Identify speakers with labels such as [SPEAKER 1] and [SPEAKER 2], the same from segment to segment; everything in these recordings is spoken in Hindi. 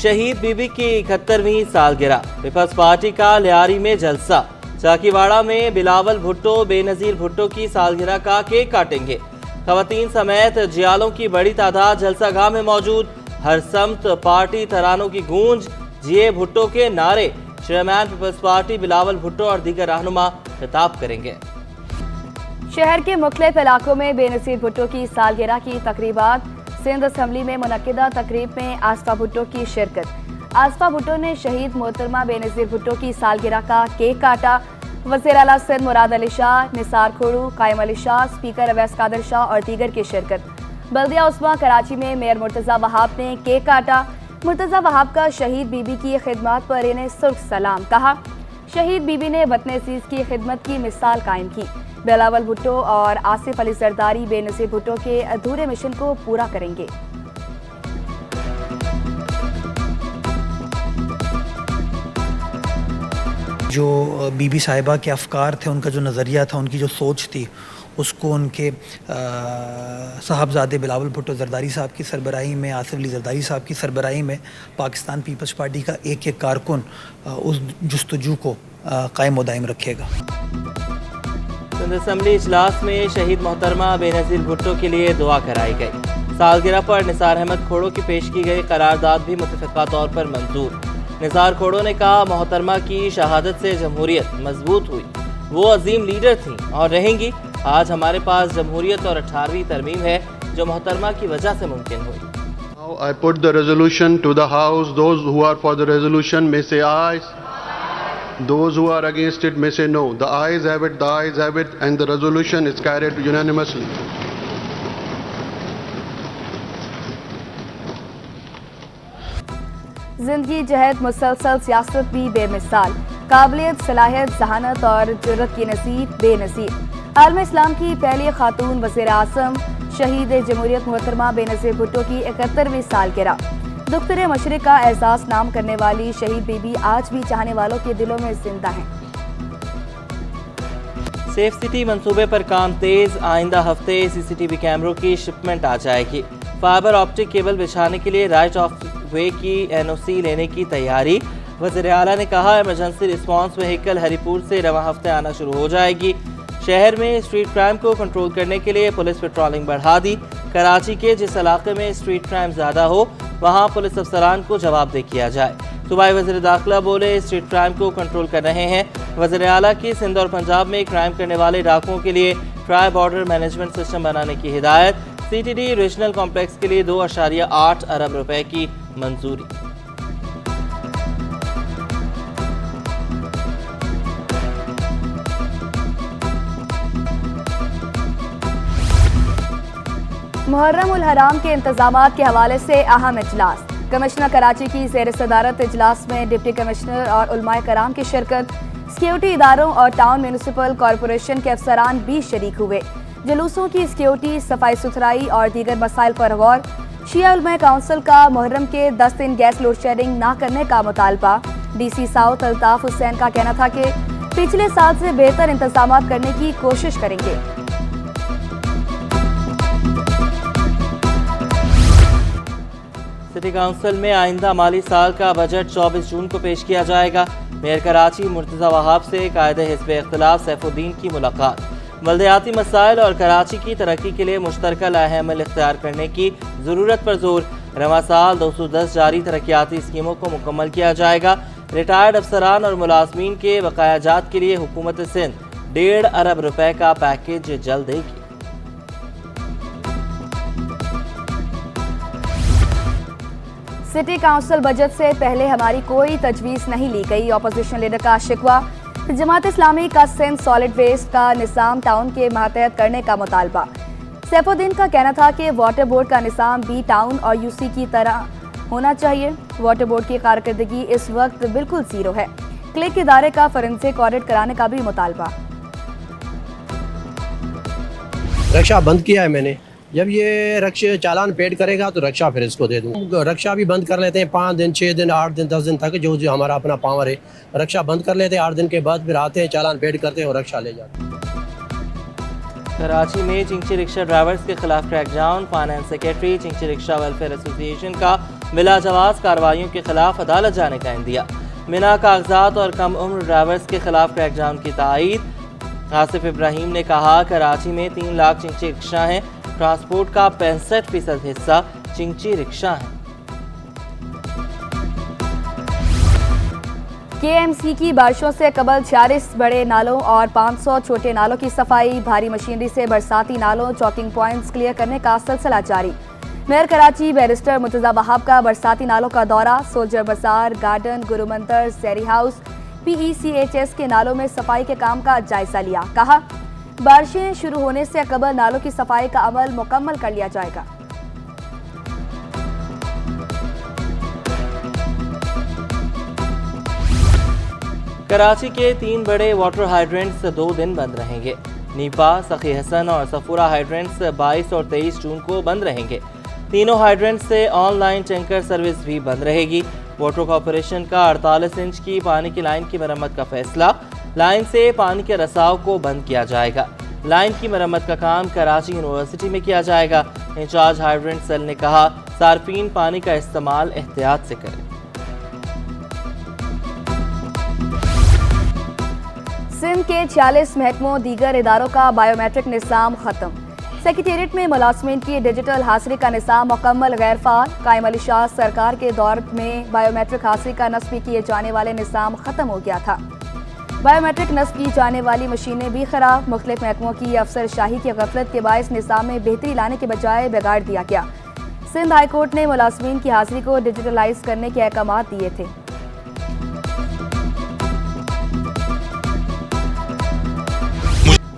[SPEAKER 1] शहीद बीबी की 71वीं सालगिरह। पीपल्स पार्टी का लियारी में जलसा। चाकीवाड़ा में बिलावल भुट्टो बेनजीर भुट्टो की सालगिरह का केक काटेंगे। खवातीन समेत जियालों की बड़ी तादाद जलसागाह में मौजूद। हर समत पार्टी तरानों की गूंज, जिए भुट्टो के नारे। Chairman peoples party Bilawal Bhutto और दीगर रहनुमा खिताब करेंगे।
[SPEAKER 2] शहर के मुख्तलिफ इलाकों में बेनजीर भुट्टो की सालगिरह की तकरीबात। सिंध असम्बली में मुनक्किदा तकरीब में आसफा भुट्टो की शिरकत। आसफा भुट्टो ने शहीद मोहतरमा बेनजीर भुट्टो की सालगिरह का केक काटा। वज़ीर आला सिंध मुराद अली शाह, निसार खोड़ू, कायम अली शाह, स्पीकर अवैस कादर शाह और दीगर की शिरकत। बल्दिया उस्मा कराची में मेयर मुर्तज़ा वहाब ने केक काटा। मुर्तज़ा वहाब का शहीद बीबी की खिदमत पर इन्हें सुर्ख सलाम कहा। शहीद बीबी ने वतन अज़ीज़ की खिदमत की मिसाल कायम की। बिलावल भुट्टो और आसिफ अली जरदारी बेनजीर भुट्टो के अधूरे मिशन को पूरा करेंगे।
[SPEAKER 3] जो बीबी साहिबा के अफकार थे, उनका जो नज़रिया था, उनकी जो सोच थी, उसको उनके साहबजादे बिलावल भुट्टो जरदारी साहब की सरबराही में, आसिफ अली जरदारी साहब की सरबराही में पाकिस्तान पीपल्स पार्टी का एक एक कारकुन उस जुस्तजू को कायम व दायम रखेगा।
[SPEAKER 1] सिंध असम्बली इजलास में शहीद मोहतरमा बेनजीर भुट्टो के लिए दुआ कराई गई। सालगिरह पर निसार अहमद खोड़ो की पेश की गई करारदाद भी मुतफ़िक़ा तौर पर मंजूर। निसार खोड़ो ने कहा, मोहतरमा की शहादत से जमहूरियत मजबूत हुई। वो अजीम लीडर थीं और रहेंगी। आज हमारे पास जमहूरियत और 18वीं तरमीम है जो मोहतरमा की वजह से मुमकिन हुई।
[SPEAKER 4] Now I put the resolution to the House. Those who are for the resolution may say aye. Those who are against it may say no. The ayes have it, the ayes have it, and the resolution is carried unanimously.
[SPEAKER 2] जिंदगी जहद मुसलसल सियासत भी बेमिसाल। काबिलियत, सलाहियत, जहानत और जुर्रत की नसीब बेनज़ीर। आलम इस्लाम की पहली खातून वज़ीर आज़म शहीद जमहूरियत मोहतरमा बेनज़ीर भुट्टो की 71वीं सालगिरह। दुख्तर मशरिक़ का एहसास नाम करने वाली शहीद बीबी आज भी चाहने वालों के दिलों में जिंदा हैं।
[SPEAKER 1] सेफ सिटी मंसूबे पर काम तेज। आइंदा हफ्ते CCTV कैमरों की शिपमेंट आ जाएगी। फाइबर ऑप्टिक केबल बिछाने के लिए राइट ऑफ वे की NOC लेने की तैयारी। वज़ीर आला ने कहा, इमरजेंसी रिस्पांस व्हीकल हरीपुर से रवां हफ्ते आना शुरू हो जाएगी। शहर में स्ट्रीट क्राइम को कंट्रोल करने के लिए पुलिस पेट्रोलिंग बढ़ा दी। कराची के जिस इलाके में स्ट्रीट क्राइम ज़्यादा हो, वहाँ पुलिस अफसरान को जवाबदेह किया जाए। सूबाई वज़ीर दाखिला बोले, स्ट्रीट क्राइम को कंट्रोल कर रहे हैं। वज़ीर आला की सिंध और पंजाब में क्राइम करने वाले डाकुओं के लिए ट्राई बॉर्डर मैनेजमेंट सिस्टम बनाने की हिदायत। CTD रीजनल कॉम्प्लेक्स के लिए 2.8 अरब रुपए की मंजूरी।
[SPEAKER 2] मुहर्रम उल हराम के इंतजामात के हवाले से अहम इजलास। कमिश्नर कराची की ज़ेर सदारत इजलास में डिप्टी कमिश्नर और उलमाए कराम की शिरकत। सिक्योरिटी इदारों और टाउन म्यूनिसिपल कॉरपोरेशन के अफसरान भी शरीक हुए। जुलूसों की सिक्योरिटी, सफाई सुथराई और दीगर मसाइल पर गौर। शिया उलमाए काउंसिल का मुहर्रम के 10 दिन गैस लोड शेडिंग ना करने का मुतालबा। DC साउथ अल्ताफ हुसैन का कहना था कि पिछले साल से बेहतर इंतजामात करने की कोशिश करेंगे।
[SPEAKER 1] सिटी काउंसिल में आइंदा माली साल का बजट 24 जून को पेश किया जाएगा। मेयर कराची मुर्तज़ा वहाब से कायदे हिज़्ब इख्तिलाफ सैफुद्दीन की मुलाकात। बल्दियाती मसाइल और कराची की तरक्की के लिए मुश्तरका लाहेअमल इख्तियार करने की ज़रूरत पर जोर। रवां साल 210 जारी तरक्याती स्कीमों को मुकम्मल किया जाएगा। रिटायर्ड अफसरान और मुलाजमीन के बकायाजात के लिए हुकूमत सिंध 1.5 अरब रुपए का पैकेज जल्द देगी।
[SPEAKER 2] सिटी काउंसिल बजट से पहले हमारी कोई तजवीज़ नहीं ली गई। अपोजिशन लीडर का शिकवा। जमात इस्लामी का सिंध सॉलिड वेस्ट का निज़ाम टाउन के मातहत करने का मुतालबा। सैफुद्दीन का कहना था कि वाटर बोर्ड का निज़ाम बी टाउन और UC की तरह होना चाहिए। वाटर बोर्ड की कारकर्दगी इस वक्त बिल्कुल ज़ीरो है। क्लिक इदारे का फोरेंसिक ऑडिट कराने का भी मुतालबा।
[SPEAKER 5] रक्षा बंद किया है मैंने। जब ये रक्षा चालान पेड करेगा तो रक्षा फिर इसको दे दूँ। रक्षा भी बंद कर लेते हैं 5 दिन, 6 दिन, 8 दिन, 10 दिन तक, जो हमारा अपना पावर है। रक्षा बंद कर लेते हैं, 8 दिन के बाद फिर आते हैं, चालान पेड करते हैं और रक्षा ले जाते हैं।
[SPEAKER 1] कराची में चिंची रिक्शा ड्राइवर्स के खिलाफ crackdown. Finance secretary Chingchi rickshaw welfare association का बिला जवाज कार्रवाइयों के खिलाफ अदालत जाने का इंदिया। बिना कागजात और कम उम्र ड्राइवर्स के खिलाफ क्रैकडाउन की तायीद। आसिफ इब्राहिम ने कहा कराची में 3 लाख चिंची रिक्शा हैं, ट्रांसपोर्ट का 65% हिस्सा चिंची रिक्शा है।
[SPEAKER 2] केएमसी की बारिशों से कबल 46 बड़े नालों और 500 छोटे नालों की सफाई। भारी मशीनरी से बरसाती नालों चौकिंग पॉइंट्स क्लियर करने का सिलसिला जारी। मेयर कराची बैरिस्टर मुर्तजा वहाब का बरसाती नालों का दौरा। सोल्जर बाजार, गार्डन, गुरुमंतर, सेरी हाउस, PECHS के नालों में सफाई के काम का जायजा लिया। कहा बारिशें शुरू होने से कबल नालों की सफाई का अमल मुकम्मल कर लिया जाएगा।
[SPEAKER 1] कराची के 3 बड़े वाटर हाइड्रेंट्स 2 दिन बंद रहेंगे। नीपा, सखी हसन और सफूरा हाइड्रेंट्स 22 और 23 जून को बंद रहेंगे। तीनों हाइड्रेंट्स से ऑनलाइन टैंकर सर्विस भी बंद रहेगी। वाटर कॉरपोरेशन का 48 इंच की पानी की लाइन की मरम्मत का फैसला। लाइन से पानी के रसाव को बंद किया जाएगा। लाइन की मरम्मत का काम कराची यूनिवर्सिटी में किया जाएगा। इंचार्ज हाइड्रेंट सेल ने कहा सार्फिन पानी का इस्तेमाल एहतियात से करें।
[SPEAKER 2] सिंध के 46 महकमों दीगर इदारों का बायोमेट्रिक निज़ाम खत्म। सेक्रेटेरिएट में मुलाजमीन की डिजिटल हाजिरी का निज़ाम मुकम्मल गैर फ़ाल। कायम अली शाह सरकार के दौर में बायोमेट्रिक हाजिरी का नस्ब किए जाने वाले निज़ाम ख़त्म हो गया था। बायोमेट्रिक नस्ब की जाने वाली मशीनें भी खराब। मुख्तलिफ महकमों की अफसरशाही की गफलत के बायस निज़ाम में बेहतरी लाने के बजाय बिगाड़ दिया गया। सिंध हाई कोर्ट ने मुलाजमीन की हाजिरी को डिजिटलाइज करने के अहकाम दिए थे।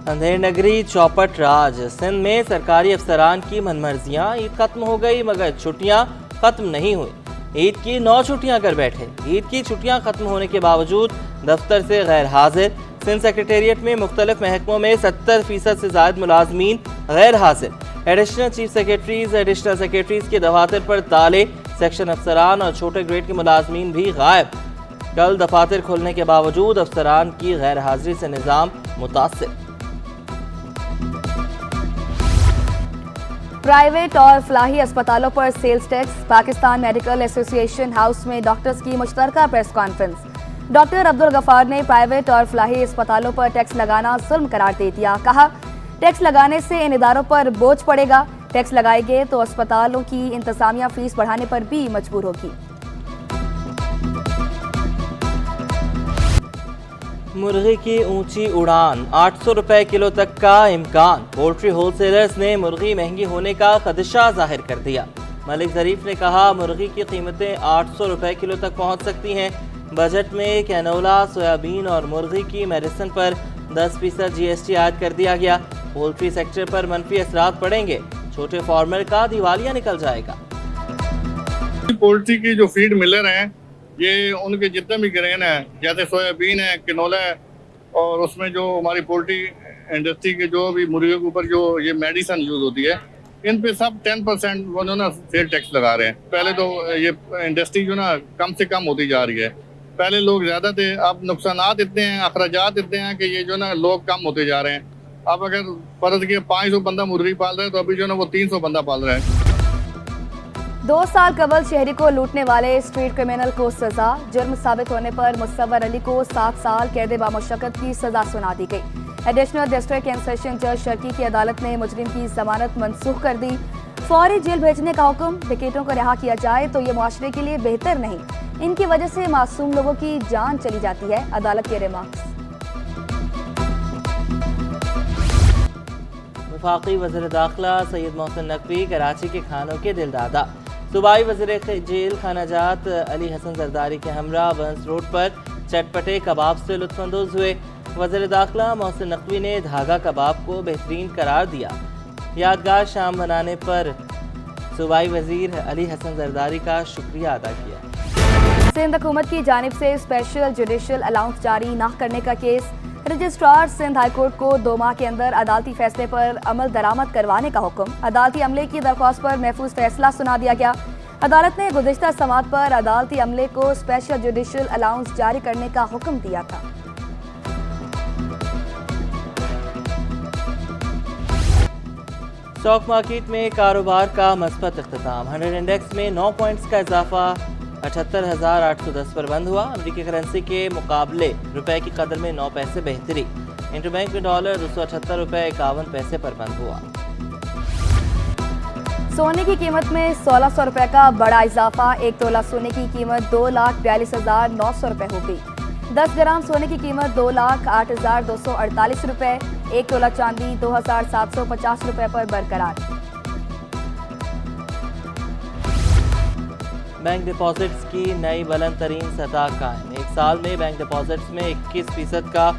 [SPEAKER 1] अंधेर नगरी चौपट राज। सिंध में सरकारी अफसरान की मनमर्जियाँ। ईद खत्म हो गई मगर छुट्टियाँ खत्म नहीं हुई। ईद की 9 छुट्टियाँ कर बैठे। ईद की छुट्टियाँ खत्म होने के बावजूद दफ्तर से गैर हाजिर। सिंध सेक्रेटेरिएट में मुख्तलिफ महकमों में 70% से ज़ायद मुलाजमीन गैर हाजिर। Additional chief secretaries, additional secretaries के दफातर पर ताले। सेक्शन अफसरान और छोटे ग्रेड के मुलाजमीन भी गायब। कल दफातर खुलने के बावजूद अफसरान की गैर हाजिरी से निज़ाम मुतासिर।
[SPEAKER 2] प्राइवेट और फलाही अस्पतालों पर sales tax. Pakistan medical association house में डॉक्टर्स की मुश्तरका press conference. Doctor Abdul Ghaffar ने प्राइवेट और फलाही अस्पतालों पर टैक्स लगाना जुल्म करार दे दिया। कहा टैक्स लगाने से इन इदारों पर बोझ पड़ेगा। टैक्स लगाएंगे तो अस्पतालों की इंतजामिया फीस बढ़ाने पर भी मजबूर होगी।
[SPEAKER 1] मुर्गी की ऊंची उड़ान, 800 रुपए किलो तक का इम्कान। पोल्ट्री होलसेलर्स ने मुर्गी महंगी होने का खदशा जाहिर कर दिया। मलिक ज़रीफ ने कहा मुर्गी की कीमतें 800 रुपए किलो तक पहुंच सकती हैं। बजट में कैनोला, सोयाबीन और मुर्गी की मेडिसिन पर 10% GST ऐड कर दिया गया। पोल्ट्री सेक्टर पर मनफी असरात पड़ेंगे। छोटे फार्मर का दिवालिया निकल जाएगा।
[SPEAKER 6] पोल्ट्री की जो फीड मिलर हैं ये उनके जितने भी ग्रेन है जैसे सोयाबीन है, किनोला है और उसमें जो हमारी पोल्ट्री इंडस्ट्री के जो भी मुर्गियों के ऊपर जो ये मेडिसिन यूज होती है इन पे सब 10% वो जो ना सेल टैक्स लगा रहे हैं। पहले तो ये इंडस्ट्री जो ना कम से कम होती जा रही है। पहले लोग ज्यादा थे, अब नुकसानात इतने हैं, अखराजात इतने हैं कि ये जो ना लोग कम होते जा रहे हैं। अब अगर फर्ज किया 500 बंदा मुर्गी पाल रहा है तो अभी जो ना वो 300 बंदा पाल रहा है।
[SPEAKER 2] 2 साल कबल शहरी को लूटने वाले स्ट्रीट क्रिमिनल को सजा। जुर्म साबित होने पर मुसव्वर अली को 7 साल कैद बामुशक्कत की सजा सुना दी गई। एडिशनल डिस्ट्रिक्ट एंड सेशन जज शर्की की अदालत ने मुजरिम की जमानत मनसूख कर दी। फौरी जेल भेजने का हुक्म। डिकेटों को रिहा किया जाए तो ये मुआशरे के लिए बेहतर नहीं। इनकी वजह से मासूम लोगों की जान चली जाती है। अदालत के रिमार्क्स।
[SPEAKER 1] वफाकी वज़ीर दाखिला सैयद मोहसिन नकवी कराची के खानों के दिलदादा। सूबाई वज़ीर जेल खानाजात अली हसन जरदारी के हमरा बंस रोड पर चटपटे कबाब से लुत्फानंदोज हुए। वज़ीर दाखिला मोहसिन नकवी ने धागा कबाब को बेहतरीन करार दिया। यादगार शाम बनाने पर सूबाई वज़ीर अली हसन जरदारी का शुक्रिया अदा किया।
[SPEAKER 2] सिंध हुकूमत की जानिब से स्पेशल जुडिशल अलाउंस जारी न करने का केस। रजिस्ट्रार सिंध हाईकोर्ट को 2 माह के अंदर अदालती फैसले पर अमल दरामद करवाने का हुक्म। अदालती अमले की दरख्वास्त पर महफूज फैसला सुना दिया गया। अदालत ने गुज़िश्ता समात पर अदालती अमले को स्पेशल जुडिशल अलाउंस जारी करने का हुक्म दिया था।
[SPEAKER 1] स्टॉक मार्केट में कारोबार का मस्बत इख्तिताम। 100 इंडेक्स में 9 पॉइंट्स का इजाफा 78,810 पर बंद हुआ। अमेरिकी करेंसी के मुकाबले रुपए की कदर में 9 पैसे बेहतरी। इंटरबैंक में डॉलर 278 रुपए 51 पैसे पर बंद हुआ।
[SPEAKER 2] सोने की कीमत में 1600 रुपए का बड़ा इजाफा। 1 तोला सोने की कीमत 2,42,900 रुपए हो गई। 10 ग्राम सोने की कीमत 2,08,248 रुपए। 1 तोला चांदी 2,750 रुपए पर बरकरार।
[SPEAKER 1] बैंक डिपॉजिट्स की नई बुलंद तरीन सतह कायम। एक साल में बैंक डिपॉजिट्स में 21% का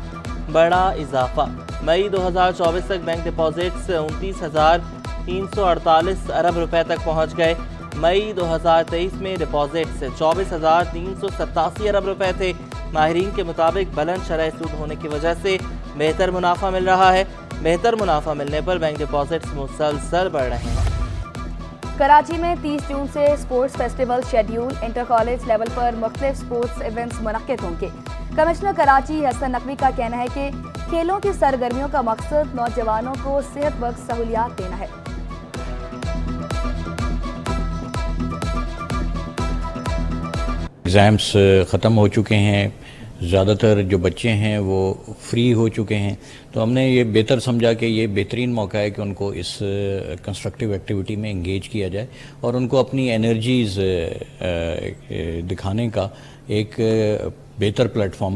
[SPEAKER 1] बड़ा इजाफा। मई 2024 तक बैंक डिपॉजिट्स 29,348 अरब रुपए तक पहुंच गए। मई 2023 में डिपॉजिट्स 24,387 अरब रुपए थे। माहिरीन के मुताबिक बुलंद शरह सूद होने की वजह से बेहतर मुनाफा मिल रहा है। बेहतर मुनाफा मिलने पर बैंक डिपॉजिट्स मुसलसल बढ़ रहे हैं।
[SPEAKER 2] कराची में 30 जून से sports festival schedule. Inter college level पर मुख्तलिफ स्पोर्ट्स इवेंट्स मुनक्किद होंगे। कमिश्नर कराची हसन नकवी का कहना है कि खेलों की सरगर्मियों का मकसद नौजवानों को सेहत बख्श सहूलियात देना है।
[SPEAKER 7] एग्ज़ाम्स ख़त्म हो चुके हैं, ज़्यादातर जो बच्चे हैं वो फ्री हो चुके हैं, तो हमने ये बेहतर समझा कि ये बेहतरीन मौका है कि उनको इस कंस्ट्रक्टिव एक्टिविटी में इंगेज किया जाए और उनको अपनी एनर्जीज़ दिखाने का एक बेहतर प्लेटफॉर्म